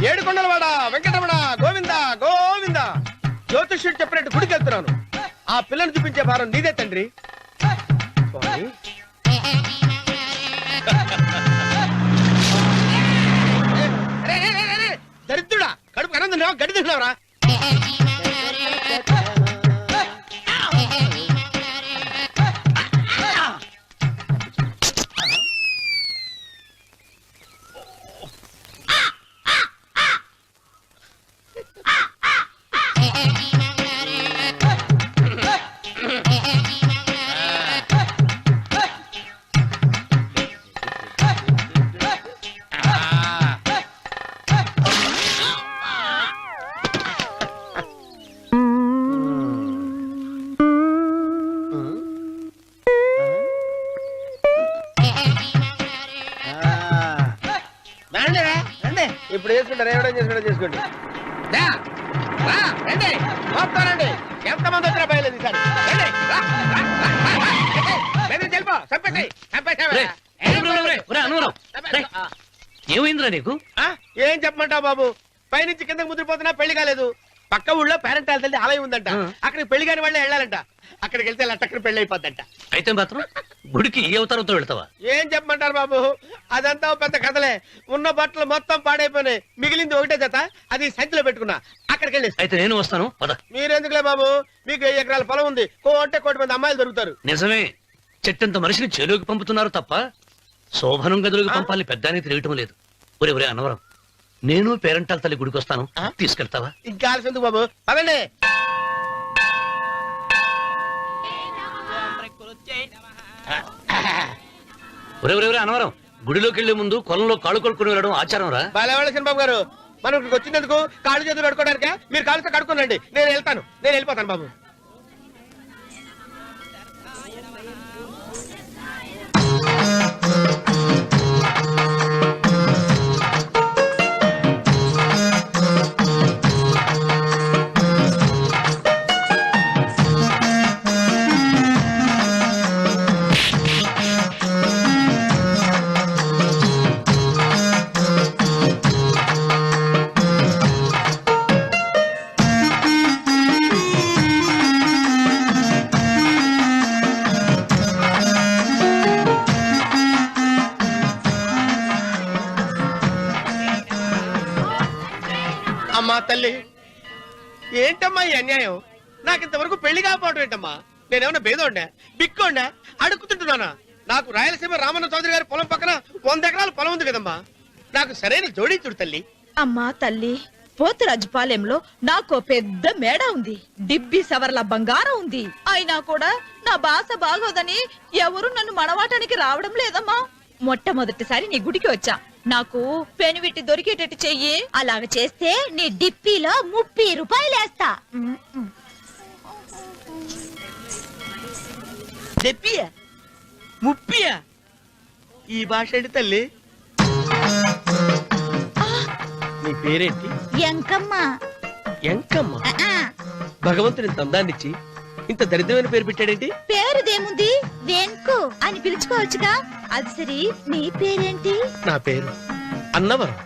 ఏడుకొండలవాడ వెంకటరమణ గోవింద గోవింద. జ్యోతిష్యుడు చెప్పినట్టు గుడికి వెళ్తున్నాను. ఆ పిల్లని చూపించే భారం నీదే తండ్రి. దరిద్రుడా, కడుపు అన్నం తిన్నావా గడి తిన్నావురా? ఇప్పుడు చేసుకుంటారు, ఏమైనా చేసుకుంటా చేసుకోండి. రండి మొత్తానండి, ఎంతమంది వచ్చినా బయలుదేరి సార్. ఏమైందిరా నీకు? ఏం చెప్పమంటావు బాబు, పైనుంచి కిందకి ముద్రపోతున్నా పెళ్లి కాలేదు. పక్క ఊళ్ళో పేరెంట్ తల్లి ఆలయం ఉందంట, అక్కడికి పెళ్లి కాని వాళ్ళే వెళ్ళాలంట. అక్కడికి వెళ్తే లట్టక్కడి పెళ్లి అయిపోద్దంట. అయితే మాత్రం గుడికి ఏ అవతారంతో వెళ్తావా? ఏం చెప్పమంటారు బాబు, అదంతా పెద్ద కథలే. ఉన్న బట్టలు మొత్తం పాడైపోయినాయి, మిగిలింది ఒకటే జత, అది సంచిలో పెట్టుకున్నా. అక్కడికి వెళ్ళి అయితే నేను వస్తాను పద. మీరెందుకులే బాబు, మీకు 10 ఎకరాల పొలం ఉంది, కోటే కోటి మంది అమ్మాయిలు దొరుకుతారు. నిజమే, చెట్టంత మనిషిని చేలోకి పంపుతున్నారు తప్ప శోభనం గదిలోకి పంపాలని పెద్దానికి తెలియటం లేదు. ఒరే ఒరే అన్నవరం, నేను పేరెంటాల తల్లి గుడికి వస్తాను, తీసుకెళ్తావా? ఇంకా ఆలస్యం బాబు, పదండి. ఒరే ఒరే ఒరే అన్నవరం, గుడిలోకి వెళ్లే ముందు కొలంలో కాళ్ళు కొడుకుని వెళ్ళడం ఆచారం రా. బాలేవాళ్ళ చంద్రబాబు గారు, మనం ఇక్కడికి వచ్చినందుకు కాళ్ళు చేతులు కడుక్కోవడానికే. మీరు కాళ్ళతో కడుక్కోనండి, నేను వెళ్తాను, నేను వెళ్ళిపోతాను బాబు. అమ్మా తల్లి, ఏంటమ్మా ఈ అన్యాయం? నాకింతవరకు పెళ్లి కాకపోవడం ఏంటమ్మా? నేనేమన్నా బేదోండా, బిక్కోండా, అడుక్కుతుంటున్నానా? నాకు రాయలసీమ రామన్న చౌదరి గారి పొలం పక్కన 100 ఎకరాల పొలం ఉంది కదమ్మా. నాకు సరైన జోడీ చూడు తల్లి. అమ్మా తల్లి, పోతురాజుపాలెంలో నాకు పెద్ద మేడ ఉంది, డిబ్బి సవర్ల బంగారం ఉంది. అయినా కూడా నా భాష బాగోదని ఎవరు నన్ను మనవాటానికి రావడం లేదమ్మా. మొట్టమొదటిసారి నీ గుడికి వచ్చా, నాకు పెనువిట్టి దొరికేటట్టు చెయ్యి. అలాగ చేస్తే నీ డిప్పీలో 30 రూపాయలు వేస్తా. చెప్పియా 30? ఈ భాష ఏంటి తల్లి? నీ పేరేంటి? ఎంకమ్మ. ఎంకమ్మ? భగవంతుని తందాన్నిచ్చి ఇంత దరిద్రమైన పేరు పెట్టాడేంటి? పేరుదేముంది, వెంకు అని పిలుచుకోవచ్చుగా. అది సరి, నీ పేరేంటి? నా పేరు అన్నవరం.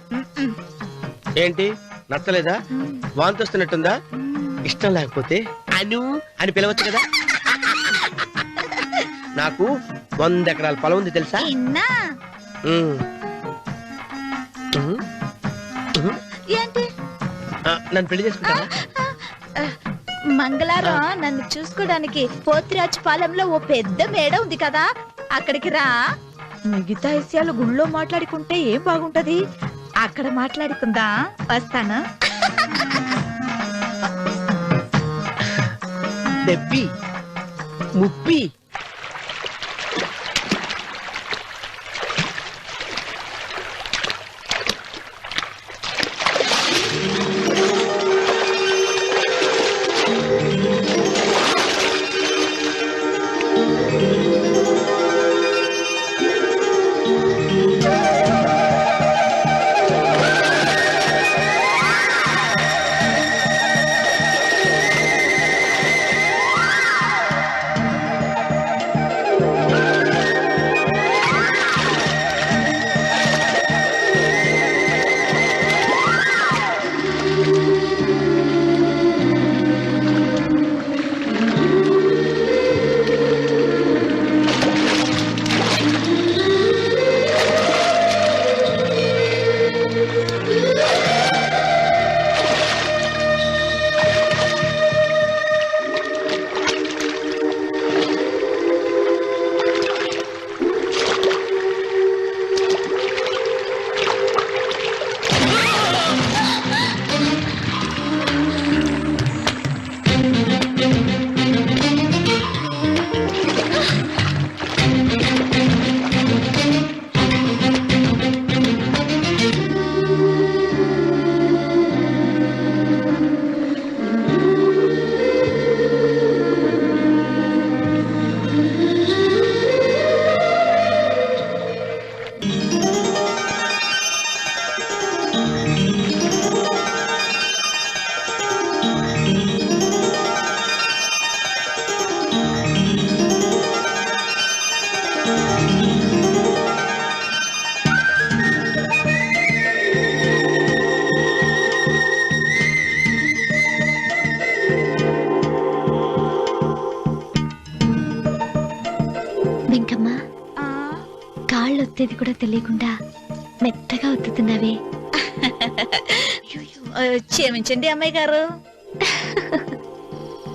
ఏంటి నచ్చలేదా? వాంతి వస్తున్నట్టుందా? ఇష్టం లేకపోతే అను అని పిలవచ్చు కదా. నాకు 100 ఎకరాల పొలం ఉంది తెలుసా? ఏంటి? నన్ను పెళ్లి చేసుకుంటావా? మంగళవారం నన్ను చూసుకోవడానికి పోతిరాజుపాలెంలో ఓ పెద్ద మేడ ఉంది కదా, అక్కడికి రా. మిగతా విషయాలు గుళ్ళో మాట్లాడుకుంటే ఏం బాగుంటది, అక్కడ మాట్లాడుకుందా. వస్తాను. డెబ్బి 30. కాళ్ళు ఒత్తేది కూడా తెలియకుండా మెత్తగా ఒత్తుతున్నావే. క్షమించండి అమ్మాయి గారు.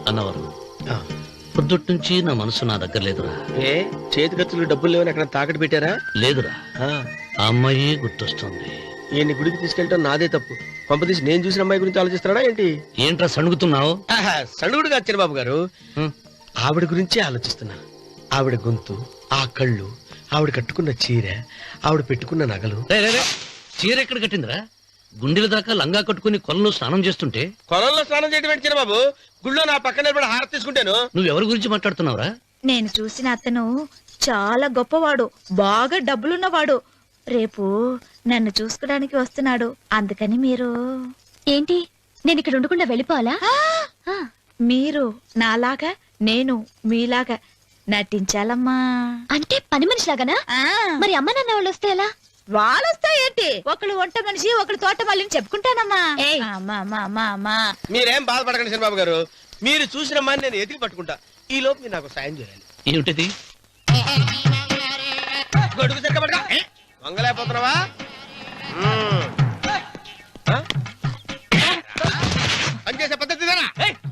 అన్నవరం పొద్దుటి నుంచి నా మనసు నా దగ్గర లేదురా. ఏ చేతి ఖర్చులు డబ్బులు లేవని అక్కడ తాకట్టు పెట్టారా? లేదురా, ఆ అమ్మాయి గుర్తొస్తుంది. ఈయన్ని గుడికి తీసుకెళ్ళటం నాదే తప్పు. పంపదీసి నేను చూసిన అమ్మాయి గురించి ఆలోచిస్తున్నాడా ఏంటి? ఏంట్రా సణుగుతున్నావు? సణుగుడు కాదు చిన్నబాబు గారు, ఆవిడ గురించే ఆలోచిస్తున్నా. ఆవిడ గొంతు, ఆ కళ్ళు, ఆవిడ కట్టుకున్న చీర, ఆవిడ పెట్టుకున్న నగలు. చీర ఎక్కడ కట్టిందిరా? గుండెల దాకా లంగా కట్టుకుని కొలంలో స్నానం చేస్తుంటే. కొలంలో స్నానం చేయడం ఏంటి చిన్నబాబు? గుళ్ళో నా పక్కన నిలబడి హారతి తీసుకుంటాను. నువ్వెవరి గురించి మాట్లాడుతున్నావురా? నేను చూసిన అతను చాలా గొప్పవాడు, బాగా డబ్బులున్నవాడు. రేపు నన్ను చూసుకోడానికి వస్తున్నాడు. అందుకని మీరు ఏంటి, నేను ఇక్కడ ఉండకుండా వెళ్ళిపోవాలా? మీరు నాలాగా, నేను మీలాగా నటించాలమ్మా. అంటే పని మనిషిలాగానా? మరి అమ్మ నాన్న వాళ్ళు వస్తే ఎలా? వాళ్ళొస్తా ఏంటి, ఒకళ్ళు వంట మనిషి, ఒకళ్ళు తోట మళ్ళీ చెప్పుకుంటానమ్మా. మీరేం బాధపడకండి చిన్నబాబు గారు, మీరు చూసిన అమ్మాయిని నేను ఎతికి పట్టుకుంటా. ఈ లోపు మీరు నాకు సాయం చేయాలి. ఏమిటిది? గొడుగు చెక్క పట్టుకో. వంగలేకపోతున్నావా? పనిచేసే పద్ధతి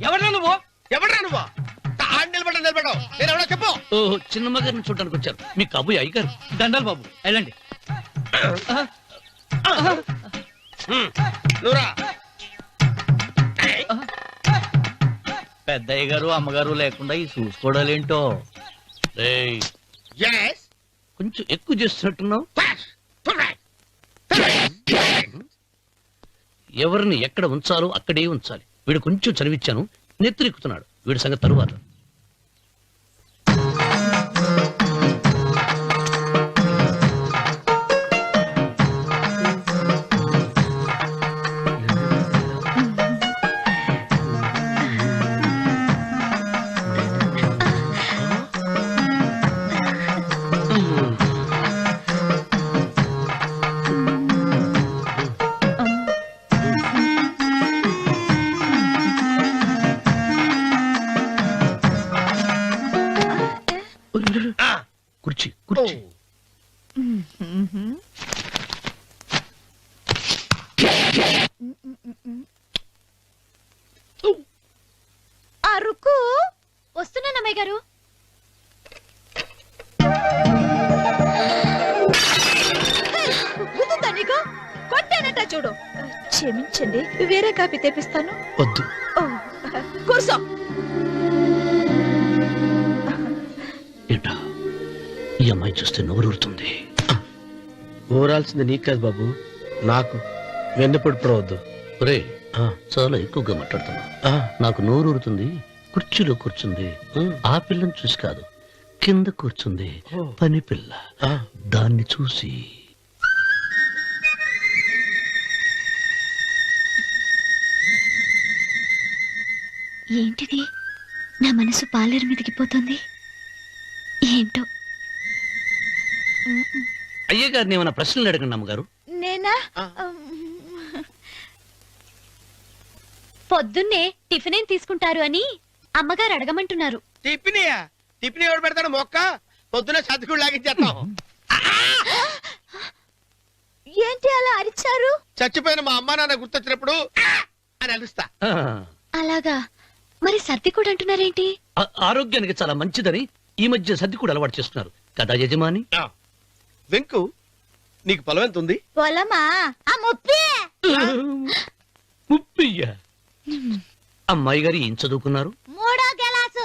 ఎవడరా నువ్వు? ఎవడరా నువ్వు? నిలబడ్డావు నేను ఎవడో చెప్పు. ఓహో, చిన్నమ్మ గారిని చూడడానికి వచ్చారు. మీ కాబోయే అయ్యగారు. దండాలు బాబు, వెళ్ళండి. నువ్వురా. పెద్దయ్య గారు అమ్మగారు లేకుండా ఈ చూసుకోవడాలేంటో. రేయ్, Yes. కొంచెం ఎక్కువ చేస్తున్నట్టున్నావు. ఎవరిని ఎక్కడ ఉంచాలో అక్కడే ఉంచాలి. వీడు కొంచెం చదివిచ్చాను, నెత్తిరెక్కుతున్నాడు. వీడి సంగతి తరువాత. కుర్చీ కుర్చీ. అరుకు వస్తున్నాను అమ్మాయి గారు. గుర్తుందా నీకు? కొట్టానట చూడు. క్షమించండి, వేరే కాపీ తెప్పిస్తాను. వద్దు. ఓ, కూర్చో. ఏంటా, ఈ అమ్మాయి చూస్తే నోరూరుతుంది. ఊరాల్సింది నీకు కాదు బాబు, నాకు. వెన్నపడి పడవద్దు. ఒరే, చాలా ఎక్కువగా మాట్లాడుతున్నా. నాకు నోరూరుతుంది. కుర్చీలో కూర్చుంది. ఆ పిల్లని చూసి కాదు, కింద కూర్చుంది పని పిల్ల. దాన్ని చూసి ఏంటిది, నా మనసు పాలేరు మీదకి పోతుంది. ఏంటో. అయ్యగారిని ఏమైనా ప్రశ్నలు అడగండి అమ్మగారు. నేనా? పొద్దున్నే టిఫిన్ ఏం తీసుకుంటారు అని అమ్మగారు అడగమంటున్నారు. టిఫినియా? టిఫిన్ ఎవడు పెడతాడు మొక్క? పొద్దున సతుకుడు లాగించేస్తాం. ఏంటి అలా అరిచారు? చచ్చిపోయిన మా అమ్మా నాన్న గుర్తొచ్చినప్పుడు అని అలుస్తా. అలాగా? మరి సర్ది కూడా అంటున్నారేంటి? ఆరోగ్యానికి చాలా మంచిదని ఈ మధ్య సర్ది కూడా అలవాటు చేస్తున్నారు కదా యజమాని. వెంకు, నీకు పొలం ఎంత ఉంది? పొలమా? ఆ ముప్పి. ముప్పయ్య. అమ్మాయి గారు ఏం చదువుకున్నారు? 3వ క్లాసు,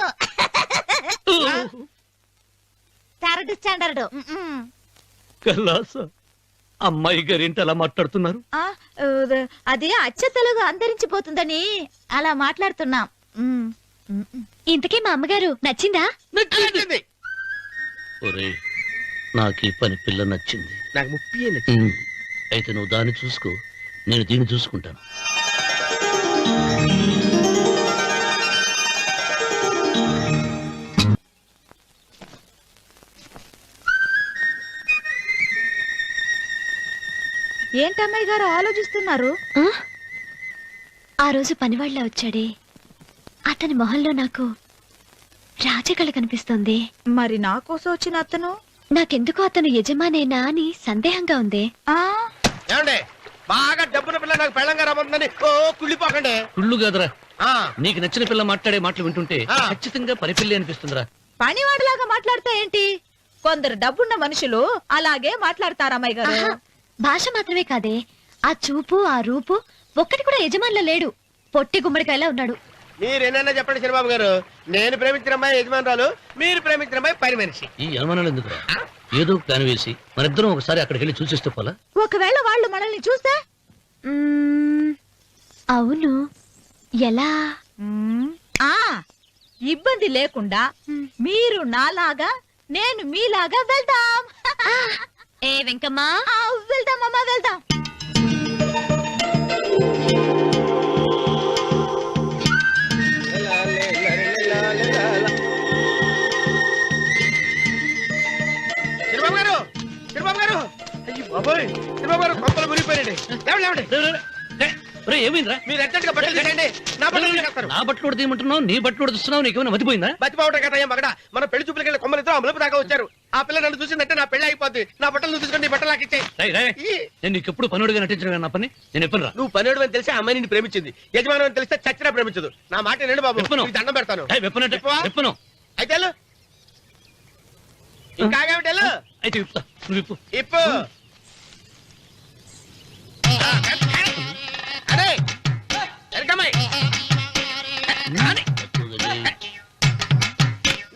3rd స్టాండర్డ్. కలాస. అమ్మాయి గారు ఏంటి అలా మాట్లాడుతున్నారు? అది అచ్చ తెలుగు అంతరించిపోతుందని అలా మాట్లాడుతున్నాం. ఇంతకీ మా అమ్మగారు నచ్చిందా? నచ్చింది. ఒరే, నాకు ఈ పని పిల్ల నచ్చింది. నాకు ముప్పి నచ్చింది. అయితే నువ్వు దాన్ని చూసుకో, నేను దీన్ని చూసుకుంటాను. ఏంటమ్మాయి గారు ఆలోచిస్తున్నారు? ఆ రోజు పనివాళ్ళ వచ్చాడే, అతని మొహంలో నాకు రాజకళ కనిపిస్తుంది. మరి నా కోసం వచ్చిన అతను? నాకెందుకో అతను యజమానేనా అని సందేహంగా ఉంది. ఏమండి బాగా డబ్బున పిల్ల నాకు పెళ్ళంగా రమ్మందని ఓ కుళ్ళిపోకండి. కుళ్ళు కాదురా, ఆ, నీకు నచ్చిన పిల్ల మాట్లాడే మాటలు వింటుంటే ఆ. ఖచ్చితంగా పని పిల్లి అనిపిస్తుందిరా. పనివాడిలాగా మాట్లాడతా ఏంటి? కొందరు డబ్బున్న మనుషులు అలాగే మాట్లాడతారు అమ్మాయి గారు. ఆహా, భాష మాత్రమే కాదే, ఆ చూపు ఆ రూపు ఒక్కటి కూడా యజమానిలో లేడు. పొట్టి గుమ్మడికాయలా ఉన్నాడు. మీరేనన్నా చెప్పండి చిరబాబు గారు, నేను ప్రేమించిన అమ్మాయి యజమానురాలు, మీరు ప్రేమించిన అమ్మాయి పని మనిషి. ఈ అనుమానాలు ఎందుకురా? ఏదో ప్లాన్ వేసి మనిద్దరం ఒకసారి అక్కడికి వెళ్ళి చూసేస్తే పోలా? ఒకవేళ వాళ్ళు మనల్ని చూస్తే అవును, ఎలా? ఆ ఇబ్బంది లేకుండా మీరు నాలాగా నేను మీలాగా వెళ్దాం. ఏ వెంకమ్మా, వెళ్దాం అమ్మా, వెళ్దాం. చిరబాబు గారు, చిరబాబు గారు, అయ్యి బాబోయ్, చిరబాబు గారు కొంపలు మునిగిపోయారండి. లేవండి, లేవండి. ఏమైందిరా? మీరు అర్జెంట్ గా బట్టలు తీసేయండి. నా బట్టలు తీసేస్తారు. నా బట్టలు తీయమంటున్నావు, నీ బట్టలు ఉడుతున్నావు, నీకేమైనా మతిపోయిందా? బతిపావటం కదా మగడ, మన పెళ్లి చూపులకి వెళ్ళి కొమ్మలు ఇద్దరు అమలుపు దాకా వచ్చారు. ఆ పిల్ల నన్ను చూసిందంటే నా పెళ్లి అయిపోద్ది. నా బట్టలు నువ్వు తీసుకొని నీ బట్టలు నాకు ఇచ్చేయి. రేయ్, రేయ్, నేను నీకు ఎప్పుడు పనుడిగా నటించడం నా పని. నేను ఎప్పుడు రా? నువ్వు పనివాడు అని తెలిసి ఆ అమ్మాయి నిన్ను ప్రేమించింది, యజమాని అని తెలిస్తే చచ్చినా ప్రేమించదు. నా మాట వినండి బాబు, విప్పను. నీకు దండం పెడతాను. వెప్పనంటే విప్పవా? వెప్పను. అయితే వెళ్ళు. ఇంకా ఆగేమిటి వెళ్ళు. అయితే విప్పుతా, నువ్వు విప్పు. ఇప్పు. అరే ఎరకమ్మాయి.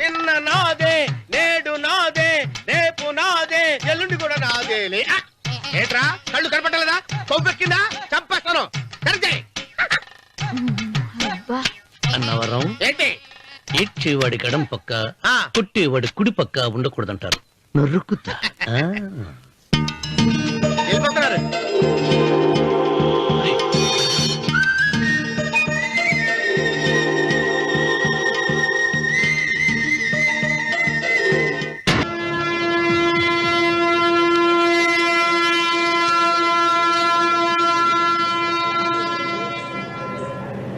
నిన్న నాదే, నేడు నాదే, రేపు నాదే, ఎల్లుండి కూడా నాదేలే. ఏట్రా కళ్ళు కనపట్టలేదా? కొవ్వెక్కిందా? చంపేస్తాను. కరెక్టే. అన్నవరం ఏంటి? ఏడ్చేవాడి గడం పక్క, ఆ. కొట్టేవాడి కుడి పక్క ఉండకూడదంటారు. నరుకుతా. ఆ. వెళ్ళిపోతున్నారు.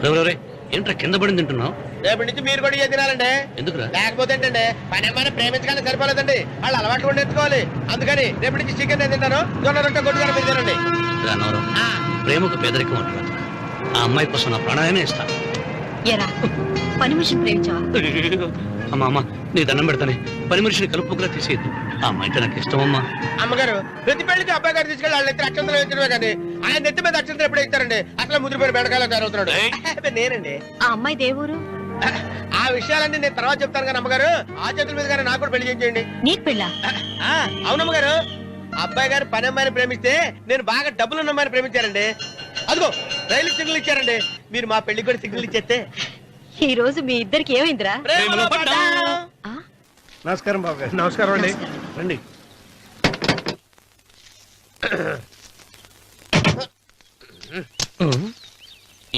రేయ్, రేయ్, ఏంట్రా కింద పడింది తింటున్నావు? రేపటి నుంచి మీరు కూడా ఇయ్య తినాలండి. ఎందుకురా? లేకపోతే ఏంటండి, పని అమ్మాయిని ప్రేమించగానే సరిపోలేదండి, వాళ్ళు అలవాట్లు కూడా నేర్చుకోవాలి. అందుకని రేపటి నుంచి చికెన్ నేను తింటాను, జొన్న రొట్టె కొట్టుగా మీరు తినండి. రా అన్నవరం, ప్రేమకు పేదరికం అంటారు. ఆ అమ్మాయి కోసం నా ప్రాణాయమే ఇస్తాను. ఎరా పని మనిషిని ప్రేమించావా? అమ్మా అమ్మా, నీ దండం పెడతానే, పని మనిషిని కలుపుకులా తీసేయద్దు. ఆ అమ్మాయి అంటే నాకు ఇష్టం అమ్మా. అమ్మగారు ప్రతి పెళ్లికి అబ్బాయి గారు తీసుకెళ్ళి వాళ్ళ ఎత్తి అక్షంతలు వేయించడమే కానీ ఆయన నెత్తి మీద అక్షంతలు ఎప్పుడే ఇస్తారండి. అసలు ముదిరిపోయిన బెడకాయలు తయారవుతున్నాడు. అబ్బే, నేనండి. ఆ అమ్మాయి దేవురు ఆ విషయాలన్నీ నేను తర్వాత చెప్తాను కానీ అమ్మగారు, ఆ చేతుల మీద కానీ నాకు కూడా పెళ్లి చేయండి. నీకు పెళ్ళా? అవునమ్మగారు, అబ్బాయి గారు పని అమ్మాయిని ప్రేమిస్తే నేను బాగా డబ్బులున్న అమ్మాయిని ప్రేమించారండి. అదిగో రైలు సిగ్నల్ ఇచ్చారండి. మీరు మా పెళ్లికి కూడా సిగ్నల్ ఇచ్చేస్తే ఈ రోజు మీ ఇద్దరికి ఏమైందిరా? ప్రేమలో పడ్డాం. నమస్కారం బాబు గారు. నమస్కారం అండి. రండి.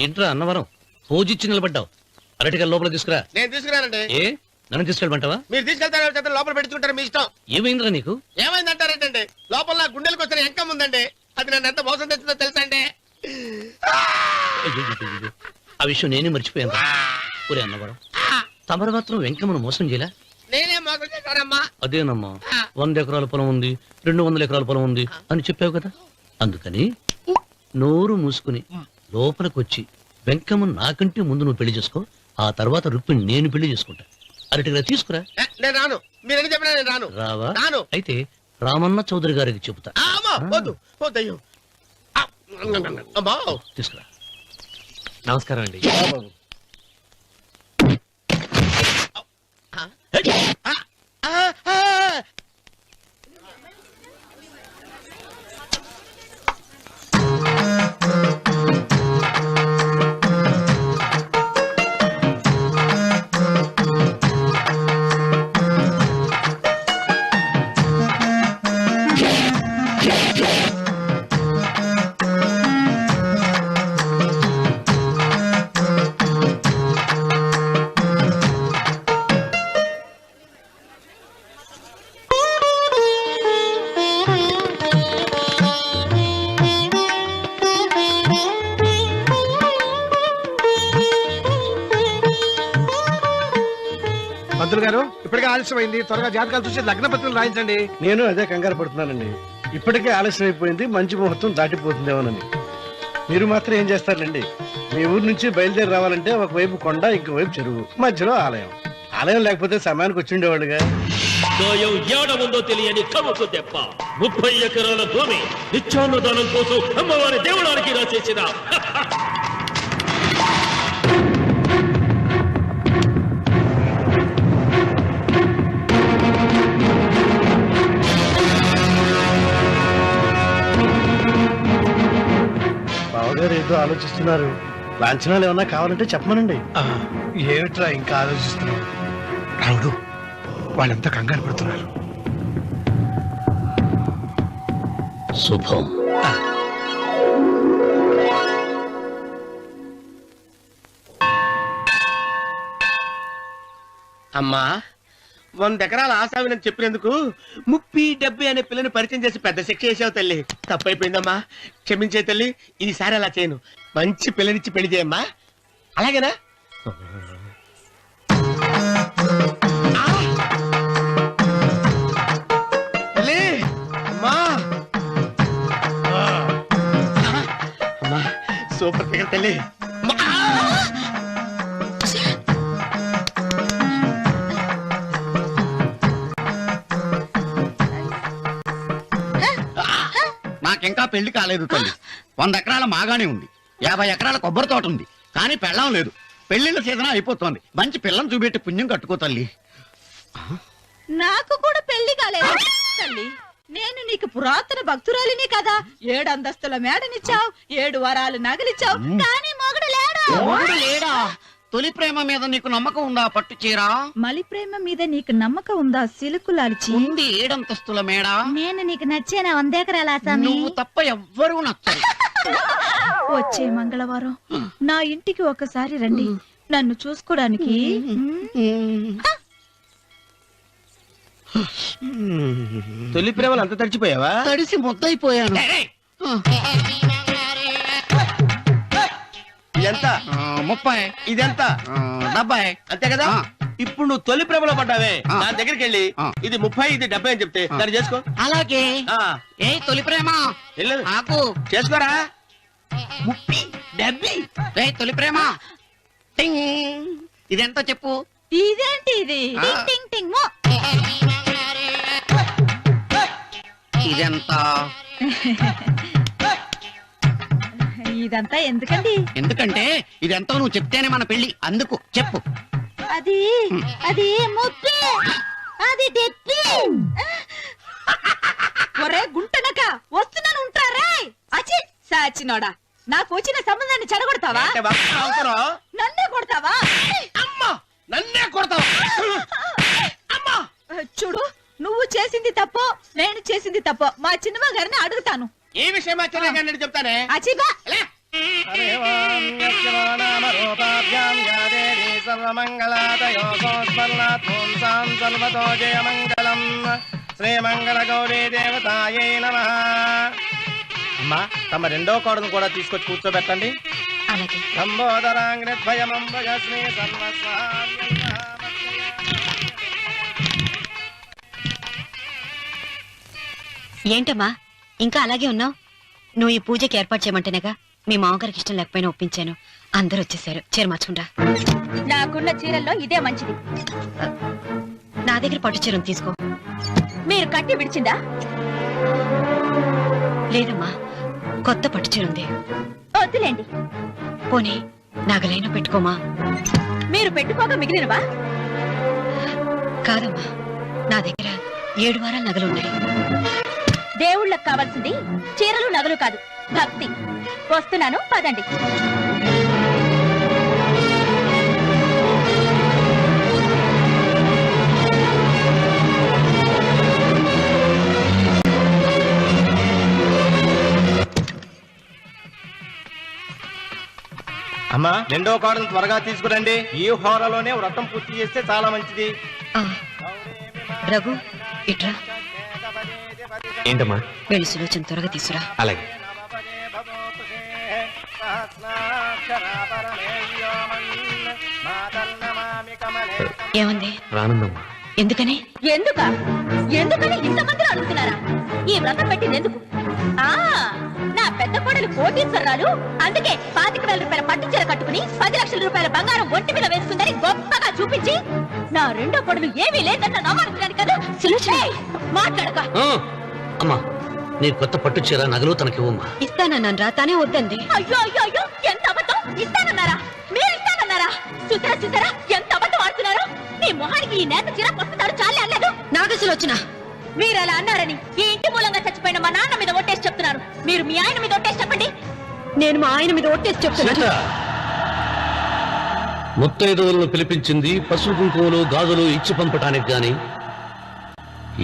ఏంట్రా అన్నవరం, పూజిచ్చి నిలబడ్డావు? అరటిగా లోపల తీసుకురా. నేను తీసుకురానండి. ఏ నన్ను తీసుకెళ్ళమంటావా? మీరు తీసుకెళ్తారో చేత లోపల పెట్టుకుంటారు, మీ ఇష్టం. ఏమైందిరా నీకు? ఏమైందంటారేంటండి, లోపల నా గుండెలకు వచ్చిన ఎంకం ఉందండి. అది నన్ను ఎంత మోసం తెచ్చిందో తెలుసా అండి. అయ్యయ్యయ్యయ్యో, ఆ విషయం నేనే మర్చిపోయాను. ఒరే అన్నవరం, తమరు మాత్రం వెంకమ్మను మోసం చేయలే? నేనే మోసం చేశానమ్మా. అదేనమ్మా, 100 ఎకరాల పొలం ఉంది, 200 ఎకరాల పొలం ఉంది అని చెప్పావు కదా. అందుకని నోరు మూసుకుని లోపలికి వచ్చి వెంకమ్మను నాకంటే ముందు నువ్వు పెళ్లి చేసుకో. ఆ తర్వాత రుక్మిణి నేను పెళ్లి చేసుకుంటా. అరటిగా తీసుకురా. నేను రాను. మీరని చెప్పినా నేను రాను. రావా? రాను. అయితే రామన్న చౌదరి గారికి చెబుతా. అమ్మా, వద్దు వద్దయ్యో. అమ్మా, తీసుకురా. నమస్కారం అండి. పంతులు గారు ఇప్పటికే ఆలస్యమైంది, త్వరగా జాతకాలు చూసి లగ్న పత్రికలు రాయించండి. నేను అదే కంగారు పడుతున్నానండి. ఇప్పటికే ఆలస్యం అయిపోయింది, మంచి ముహూర్తం దాటిపోతుందేమోనని. మీరు మాత్రం ఏం చేస్తారండి? మీ ఊరు నుంచి బయలుదేరి రావాలంటే ఒకవైపు కొండ, ఇంకోవైపు చెరువు, మధ్యలో ఆలయం. ఆలయం లేకపోతే సమయానికి వచ్చి ఉండేవాళ్ళుగా. గాయం ఏడ ఉందో తెలియని కవుకు దెబ్బ 30 ఎకరాల భూమి నిత్యాన్నదానం కోసం అమ్మవారి దేవుడానికి రాసేసిన బావగారు ఏదో ఆలోచిస్తున్నారు. లాంఛనాలు ఏమన్నా కావాలంటే చెప్పమనండి. ఏమిట్రా ఇంకా ఆలోచిస్తున్నావు రావుడు? వాళ్ళంతా కంగారు పడుతున్నారు. శుభం. అమ్మా 100 ఎకరాల ఆశావినని చెప్పినందుకు 30-70 అనే పిల్లని పరిచయం చేసి పెద్ద శిక్ష చేసావు తల్లి. తప్పైపోయిందమ్మా, క్షమించే తల్లి. ఈసారి అలా చేయను. మంచి పిల్లనిచ్చి పెళ్లి చేయమ్మా. అలాగేనా? తల్లి, అమ్మా. అమ్మా, సూపర్ ఫిగర్ తల్లి. నాకింకా పెళ్లి కాలేదు తల్లి. 100 ఎకరాల మాగానే ఉంది, 50 ఎకరాల కొబ్బరి తోట ఉంది, కానీ పెళ్ళం లేదు. పెళ్లిళ్ళ సీజన్ అయిపోతుంది. మంచి పిల్లని చూపెట్టి పుణ్యం కట్టుకో తల్లి. నాకు కూడా పెళ్లి కాలేదు తల్లి. నేను నీకు పురాతన భక్తురాలిని కదా. 7 అంతస్తుల మేడనిచ్చావు, 7 వరాలు నగలిచ్చావు, కానీ మొగుడు లేడు. మొగుడు లేడా? తొలి ప్రేమ మీద నీకు నమ్మకం ఉందా? పట్టు చీర. మలి ప్రేమ మీద నీకు నమ్మకం ఉందా? సిలుకులాల్చి ఉంది 7 అంతస్తుల మేడ. నేను నీకు నచ్చేనా 100 ఎకరాల ఆసామి? నువ్వు తప్ప ఎవ్వరూ నచ్చరు. వచ్చే మంగళవారం నా ఇంటికి ఒకసారి రండి, నన్ను చూసుకోడానికి. తొలి ప్రేమలు అంత తడిచిపోయావా? తడిసి ముద్దయిపోయాను. ఇదెంత? 30. ఇదెంత? 70. అంతే కదా? ఇప్పుడు నువ్వు తొలి ప్రేమలో పడ్డావే, దాని దగ్గరికి వెళ్ళి ఇది 30 ఇది 70 అని చెప్తే దాన్ని చేసుకో. అలాగే. ఏ తొలి ప్రేమ వెళ్ళు, నాకు చేసుకోరా. 30, 70. ఏ తొలి ప్రేమ టింగ్. ఇదెంత చెప్పు? ఇదేంటి ఇది? టింగ్ టింగ్ టింగ్ మో. ఇదెంత? ఇదంతా ఎందుకండి? ఎందుకంటే ఇదెంతో నువ్వు చెప్తేనే మన పెళ్లి. అందుకు చెప్పు. అది అది ముప్పి, అది డెప్పి. ఒరే గుంటనక, వస్తున్నాను ఉంటారా? అచి సాచినోడా, నాకు వచ్చిన సంబంధాన్ని చెడగొడతావా? అంటే బాబు అవసరం? నన్నే కొడతావా? అమ్మా, నన్నే కొడతావా? అమ్మా, చూడు, నువ్వు చేసింది తప్పో నేను చేసింది తప్పో మా చిన్నమ్మ గారిని అడుగుతాను. ఈ విషయం ఆశ్చర్యంగా చెప్తానే. అచిబా శ్రీమంగళ గౌరీ దేవతాయే నమః. అమ్మా, తమ రెండో కోడను కూడా తీసుకొచ్చి కూర్చోబెట్టండి. అలాగే. లంబోదరాంగ్రద్వయమంబగ శ్రీ ఏంటమ్మా ఇంకా అలాగే ఉన్నావు? నువ్వు ఈ పూజకి ఏర్పాటు చేయమంటేనేగా మీ మామగారికి ఇష్టం లేకపోయినా ఒప్పించాను. అందరూ వచ్చేసారు. చీర మార్చుకుంటా. నాకున్న చీరల్లో ఇదే మంచిది. నా దగ్గర పట్టు చీరను తీసుకో. మీరు కట్టి విడిచిందా? లేదమ్మా, కొత్త పట్టు చీర ఉంది. వద్దులేండి. పోనీ నాగలైనా పెట్టుకోమా? మీరు పెట్టుకోక మిగిలినవా? కాదమ్మా, నా దగ్గర 7 వారాల నగలున్నాయి. దేవుళ్ళకు కావాల్సింది చీరలు నగలు కాదు, భక్తి. వస్తున్నాను, పదండి. అమ్మా, రెండో కోడను త్వరగా తీసుకురండి. ఈ హోరలోనే వ్రతం పూర్తి చేస్తే చాలా మంచిది. రఘు, ఇట్రా. ఏంటమ్మా? వెళ్ళి సులోచన త్వరగా తీసురా. అలాగే. సహస్రాక్షరా పరమేయోమన్ మాతర్నమామి కమలే ఏముంది? రానుందమ్మా. ఎందుకని? ఎందుకని ఇంతమందిని అడుగుతున్నారా? ఈ వ్రతం పెట్టింది ఎందుకు? నా పెద్ద కోడలు కోటీశ్వరరాలు, అందుకే 25,000 రూపాయల పట్టు చీర కట్టుకుని 10 లక్షల రూపాయల బంగారం ఒంటి మీద వేసుకుందని గొప్పగా చూపించి, నా రెండో కోడలు ఏమీ లేదన్న నమ్మకం కదా. మాట్లాడక. అమ్మా, నీ కొత్త పట్టు చీర నగలు తనకివ్వమ్మా. ఇస్తానన్నాను రా, తానే వద్దంది. అయ్యో అయ్యో అయ్యో, ఎంత అబద్ధం! ఇస్తానన్నారా? మీరు ఇస్తానన్నారా? చూసారా ఎంత అబద్ధం ఆడుతున్నారు? మీ మొహానికి ఈ నేత చీర వస్తున్నాడు చాలే అనలేదు. నాగసులోచన, మీరు అలా అన్నారని ఈ ఇంటి మూలంగా చచ్చిపోయిన మా నాన్న మీద ఒట్టేసి చెప్తున్నారు. మీరు మీ ఆయన మీద ఒట్టేసి చెప్పండి. నేను మా ఆయన మీద ఒట్టేసి చెప్తున్నాను. ముత్తైదువులను పిలిపించింది పసుపు కుంకుమలు గాజులు ఇచ్చి పంపటానికి గాని,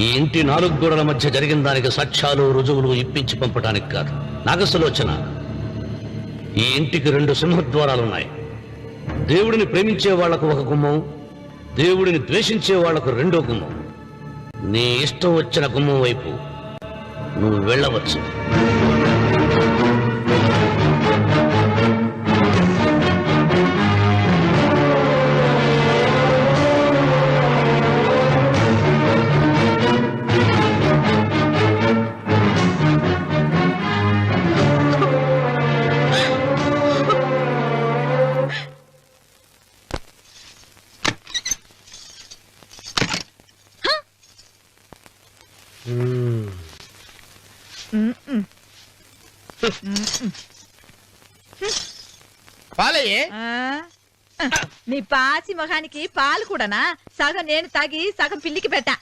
ఈ ఇంటి 4 గోడల మధ్య జరిగిన దానికి సాక్ష్యాలు రుజువులు ఇప్పించి పంపటానికి కాదు. నాగసులోచన, ఈ ఇంటికి 2 సింహద్వారాలున్నాయి. దేవుడిని ప్రేమించే వాళ్లకు ఒక గుమ్మం, దేవుడిని ద్వేషించే వాళ్లకు 2వ గుమ్మం. నీ ఇష్టం వచ్చిన గుమ్మం వైపు నువ్వు వెళ్ళవచ్చు. పాలయ్యే. నీ పాసి మొహానికి పాలు కూడానా? సగం నేను తాగి సగం పిల్లికి పెట్టా.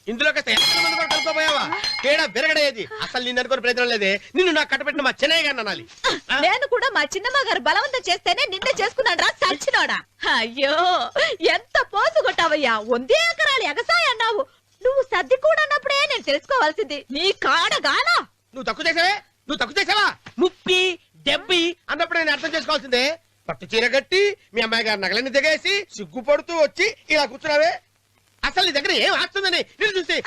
ఇందులో కలుపుకోపోయావా? తేడా విరగడేది. అసలు నిన్ను అనుకునే ప్రయత్నం లేదే. నిన్ను నాకు కట్టబెట్టిన మా చెన్నయ్య గారిని అనాలి. నేను కూడా మా చిన్నమ్మ గారు బలవంతం చేస్తేనే నిన్నే చేసుకున్నాడు రా సచ్చినోడా. అయ్యో, ఎంత పోసు కొట్టావయ్యా! 100 ఎకరాలు ఎగసాయ అన్నావు. నువ్వు సర్ది కూడా అన్నప్పుడే నేను తెలుసుకోవాల్సింది. నీ కాడగానా? నువ్వు తక్కువ చేసావా? 30, 70 అన్నప్పుడు నేను అర్థం చేసుకోవాల్సిందే. పట్టు చీర కట్టి మీ అమ్మాయి గారు నగలన్నీ దిగేసి సిగ్గుపడుతూ వచ్చి ఇలా కూర్చున్నావే. అసలు నీ దగ్గర ఏం ఆస్తుందని నేను చూసి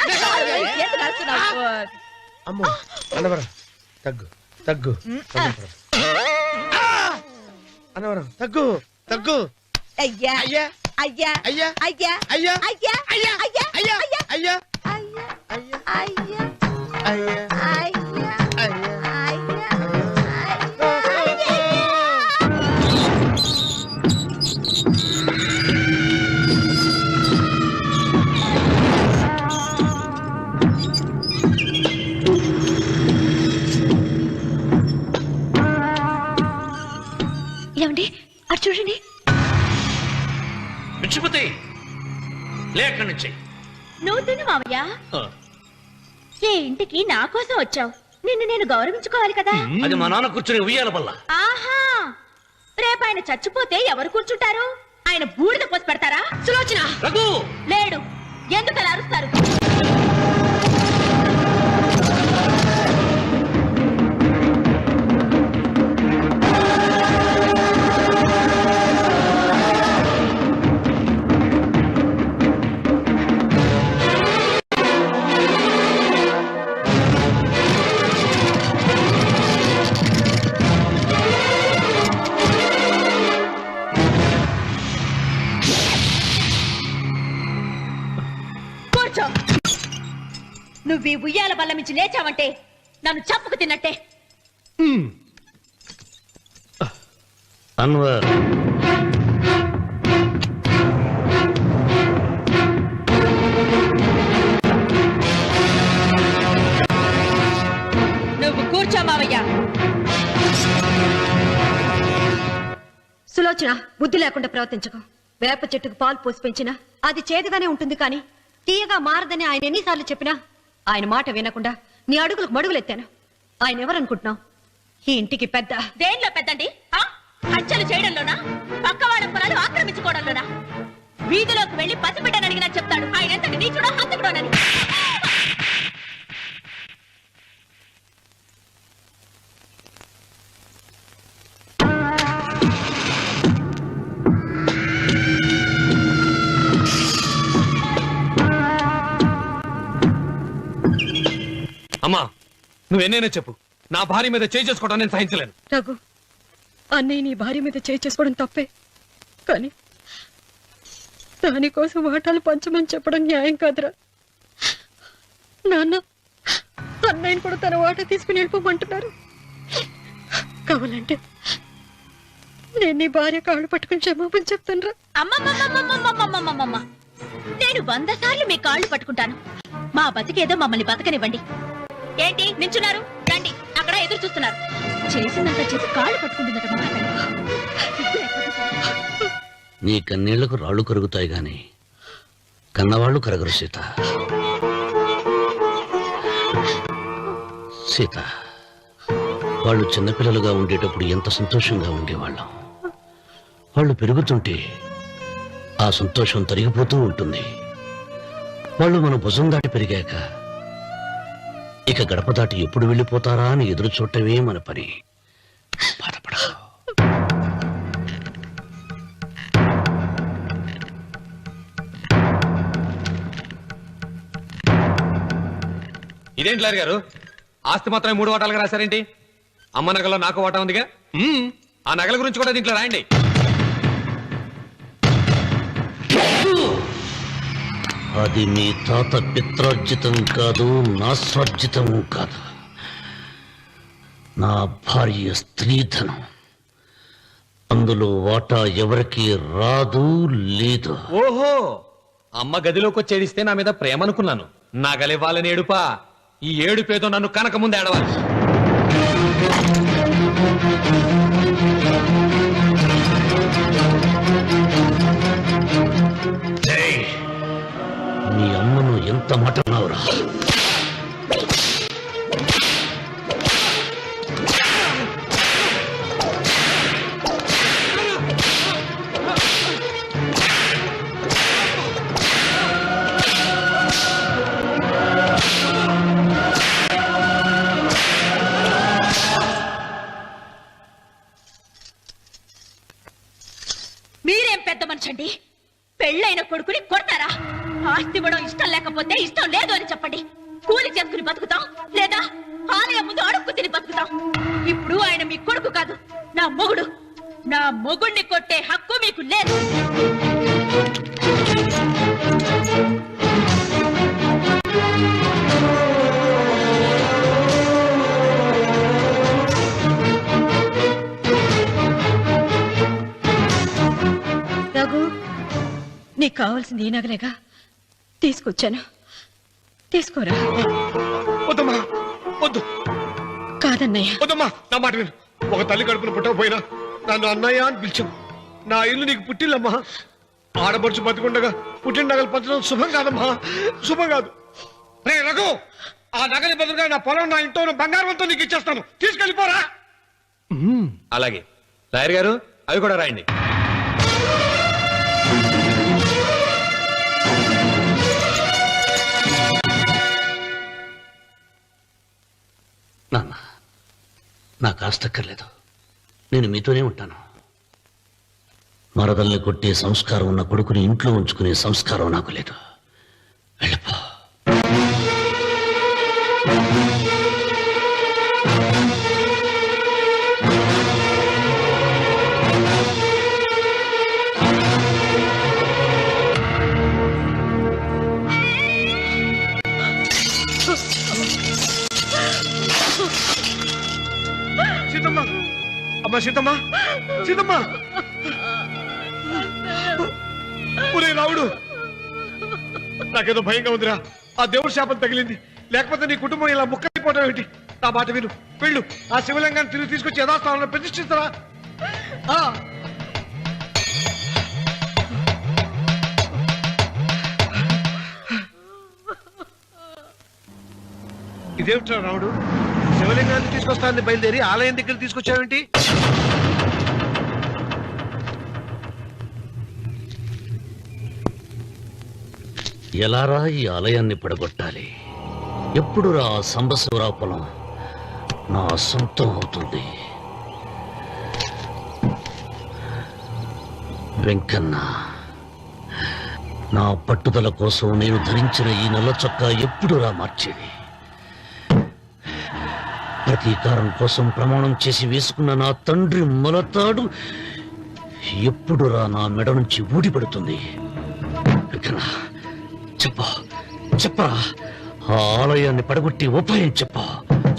అమ్మో అన్నవరం తగ్గు తగ్గు అన్నవరం తగ్గు తగ్గు. అయ్యా అయ్యా అయ్యా అయ్యా అయ్యా అయ్యా అయ్యా అయ్యా అయ్యా అయ్యా అయ్యా అయ్యా అయ్యా అయ్యా అయ్యా అయ్యా ఏమండి అటు చూడండి. పిచ్చిపోతే లేక్కడి నుంచి. నువ్వు తిను మావయ్య. ఏ ఇంటికి నా కోసం వచ్చావు? నిన్ను నేను గౌరవించుకోవాలి కదా. అది మా నాన్న కూర్చుని ఉయ్యాల వల్ల. ఆహా, రేపు ఆయన చచ్చిపోతే ఎవరు కూర్చుంటారు? ఆయన బూడిద పోసి పెడతారా? సులోచన రఘు లేడు. ఎందుకు అలా అరుస్తారు? నువ్వు ఈ ఉయ్యాల బల్ల మించి లేచావంటే నన్ను చంపుకు తిన్నట్టే. అన్వర్, నువ్వు కూర్చో మావయ్య. సులోచన, బుద్ధి లేకుండా ప్రవర్తించకు. వేప చెట్టుకు పాలు పోసి పెంచినా అది చేదుగానే ఉంటుంది, కానీ తీయగా మారదని ఆయన ఎన్నిసార్లు చెప్పినా ఆయన మాట వినకుండా నీ అడుగులకు మడుగులెత్తాను. ఆయన ఎవరనుకుంటున్నావు? ఈ ఇంటికి పెద్ద. దేనిలో పెద్దండి? హత్యలు చేయడంలోనా? పక్కవాడ పొలాలు ఆక్రమించుకోవడంలోనా? వీధిలోకి వెళ్లి పసిబిడ్డని అడిగినా చెప్తాడు ఆయన ఎంతటి నీచుడో హంతకుడోనని. అమ్మా, నువ్వెన్నైనా చెప్పు, నా భార్య మీద చేయి చేసుకోవడం నేను సహించలేను. రఘు, అన్నయ్య నీ భార్య మీద చేయి చేసుకోవడం తప్పే, కానీ దానికోసం వాటాలు పంచమని చెప్పడం న్యాయం కాదురా. నాన్న అన్నయ్యని కూడా తన వాటా తీసుకుని వెళ్ళిపోమంటున్నారు. కావాలంటే నేను నీ భార్య కాళ్ళు పట్టుకుని క్షమాపణ చెప్తాను రా. అమ్మమ్మమ్మమ్మమ్మమ్మమ్మమ్మమ్మ నేను 100 సార్లు మీ కాళ్ళు పట్టుకుంటాను. మా బతికేదో మమ్మల్ని బతకనివ్వండి. ఏంటి నించున్నారు? రండి, అక్కడ ఎదురు చూస్తున్నారు. చేసిందంతా చేసి కాళ్ళు పట్టుకుంటుందట మా నీ కన్నీళ్లకు రాళ్ళు కరుగుతాయి గాని కన్నవాళ్లు కరగరు సీత. సీత, వాళ్ళు చిన్నపిల్లలుగా ఉండేటప్పుడు ఎంత సంతోషంగా ఉండేవాళ్ళం. వాళ్ళు పెరుగుతుంటే ఆ సంతోషం తరిగిపోతూ ఉంటుంది. వాళ్ళు మన భుజం దాటి పెరిగాక ఇక గడప దాటి ఎప్పుడు వెళ్ళిపోతారా అని ఎదురు చూడటమే మన పని. బాధపడ. ఇదేంటి లాయర్ గారు, ఆస్తి మాత్రమే 3 వాటాలుగా రాశారేంటి? అమ్మ నగలో నాకు వాటా ఉందిగా. ఆ నగల గురించి కూడా దీంట్లో రాయండి. అది మీ తాత పిత్రార్జితం కాదు, నా స్వార్జితం కాదు. నా భార్య స్త్రీధనం. అందులో వాటా ఎవరికి రాదు లేదు. ఓహో, అమ్మ గదిలోకి వచ్చేడిస్తే నా మీద ప్రేమ అనుకున్నాను. నగలివ్వాలని ఏడుపా. ఈ ఏడుపేదో నన్ను కనక ముందు ఏడవాలి. మీ అమ్మను ఎంత మాట అన్నావురా? మీరేం పెద్ద మనిషండి? పెళ్ళైన కొడుకుని కొడతారా? ఆస్తి ఇవ్వడం ఇష్టం లేకపోతే ఇష్టం లేదు అని చెప్పండి. కూలి చేసుకుని బతుకుతాం, లేదా ఆలయం ముందు అడుక్కు తిని బతుకుతాం. ఇప్పుడు ఆయన మీ కొడుకు కాదు, నా మొగుడు. నా మొగుడిని కొట్టే హక్కు మీకు లేదు. రఘు, నీకు కావాల్సింది ఈ నగలేగా తీసుకొచ్చాను, తీసుకోరా. వద్దమ్మా, వద్దు. కాదన్నయ్య. వద్దమ్మా, నా మాట విను. ఒక తల్లి కడుపును పుట్టకపోయినా నన్ను అన్నయ్య అని పిలిచావు. నా ఇల్లు నీకు పుట్టిల్లమ్మా. ఆడపడుచు బతికుండగా పుట్టిన నగలు పంచడం శుభం కాదమ్మా, శుభం కాదు. రే రఘు, ఆ నగలి బదులుగా నా పొలం, నా ఇంట్లో బంగారంతో నీకు ఇచ్చేస్తాను. తీసుకెళ్ళిపోరా. అలాగే లాయర్ గారు, అవి కూడా రాయండి. నాన్న, నాకు ఆస్తక్కర్లేదు. నేను మీతోనే ఉంటాను. మరదల్ని కొట్టే సంస్కారం ఉన్న కొడుకుని ఇంట్లో ఉంచుకునే సంస్కారం నాకు లేదు. వెళ్ళిపో. సీతమ్మ, అమ్మ సీతమ్మ, సీతమ్మ. ఒరే రావుడు, నాకేదో భయంగా ఉందిరా. ఆ దేవుడి శాపం తగిలింది. లేకపోతే నీ కుటుంబం ఇలా ముక్కైపోవడం ఏంటి? నా మాట విను, వెళ్ళు. ఆ శివలింగాన్ని తిరిగి తీసుకొచ్చి యథాస్థానంలో ప్రతిష్ఠిస్తారా? ఇదేమిట్రా రావుడు, శివలింగాన్ని తీసుకొస్తానని బయలుదేరి ఆలయం దగ్గర తీసుకొచ్చావేంటి? ఎలారా ఈ ఆలయాన్ని పడగొట్టాలి? ఎప్పుడు రా సంబశివరాపురం నా సొంతం అవుతుంది? వెంకన్న, నా పట్టుదల కోసం నేను ధరించిన ఈ నల్ల చొక్కా ఎప్పుడు రా మార్చేది? ప్రతీకారం కోసం ప్రమాణం చేసి వేసుకున్న నా తండ్రి మొలతాడు ఎప్పుడు రా నా మెడ నుంచి ఊడిపడుతుంది? చెప్పు చెప్పరా, ఆ ఆలయాన్ని పడగొట్టి ఉపాయం చెప్పు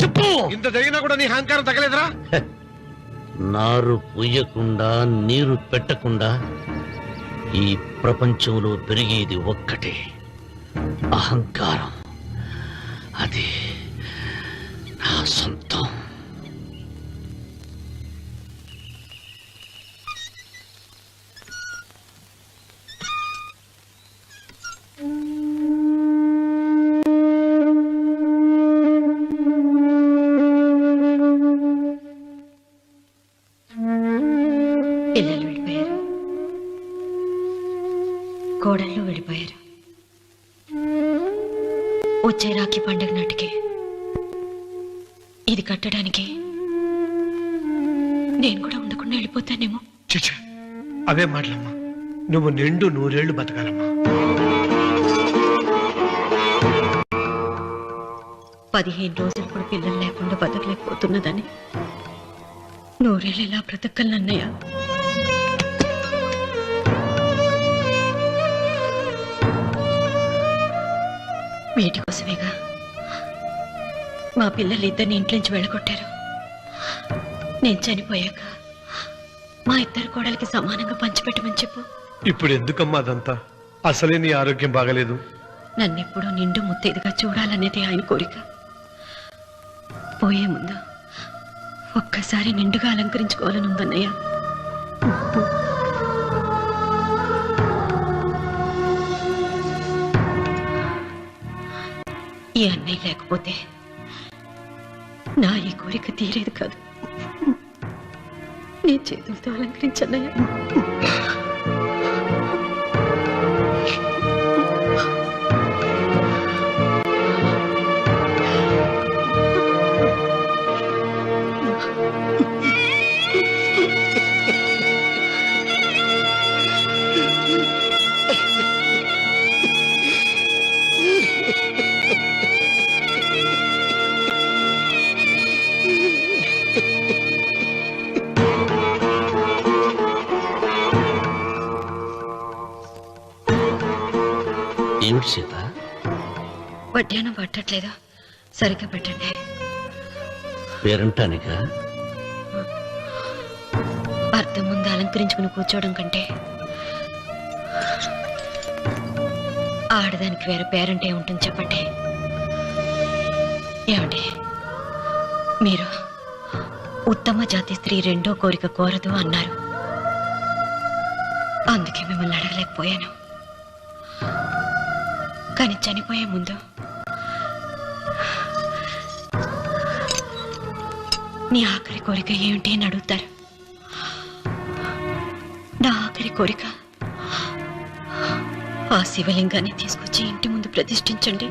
చెప్పు. ఇంత జరిగినా కూడా నీ అహంకారం తగ్గలేదురా? నారు పొయ్యకుండా నీరు పెట్టకుండా ఈ ప్రపంచంలో పెరిగేది ఒక్కటే, అహంకారం. అది నా సొంతం. పిల్లలు వెళ్ళిపోయారు, కోడళ్ళు వెళ్ళిపోయారు. వచ్చే రాఖీ పండుగ నాటికి ఇది కట్టడానికి నేను కూడా ఉండకుండా వెళ్ళిపోతానేమో. చిచ్చా, అవే మాటలమ్మా. నువ్వు నిండు 100 ఏళ్ళు బతకాలమ్మా. 15 రోజులు కూడా పిల్లలు లేకుండా బతకలేకపోతున్నదని 100 ఏళ్ళు ఎలా బ్రతకలన్నయ్య? వీటి కోసమేగా మా పిల్లలు ఇద్దరిని ఇంట్లోంచి వెళ్ళగొట్టారు. నేను చనిపోయాక మా ఇద్దరు కోడలికి సమానంగా పంచిపెట్టమని చెప్పు. ఇప్పుడు ఎందుకమ్మా అదంతా? అసలే నీ ఆరోగ్యం బాగలేదు. నన్నెప్పుడూ నిండు ముత్తైదుగా చూడాలనేది ఆయన కోరిక. పోయే ముందు ఒక్కసారి నిండుగా అలంకరించుకోవాలని ఉందన్నయ్య. ఈ అన్నయ్య లేకపోతే నా ఈ కోరిక తీరేది కాదు. నీ చేతులతో అలంకరించన్నయ్య. ఏమిటి సీత? వడ్డానం పట్టట్లేదు, సరిగ్గా పెట్టండి. పేరంటానికా? భర్త ముందు అలంకరించుకుని కూర్చోవడం కంటే ఆడదానికి వేరే పేరంటే ఉంటుంది చెప్పండి. ఏమండి, మీరు ఉత్తమ జాతి స్త్రీ రెండో కోరిక కోరదు అన్నారు. అందుకే మిమ్మల్ని అడగలేకపోయాను. కానీ చనిపోయే ముందు నీ ఆఖరి కోరిక ఏమిటి అని అడుగుతారు. నా ఆఖరి కోరిక ఆ శివలింగాన్ని తీసుకొచ్చి ఇంటి ముందు ప్రతిష్ఠించండి.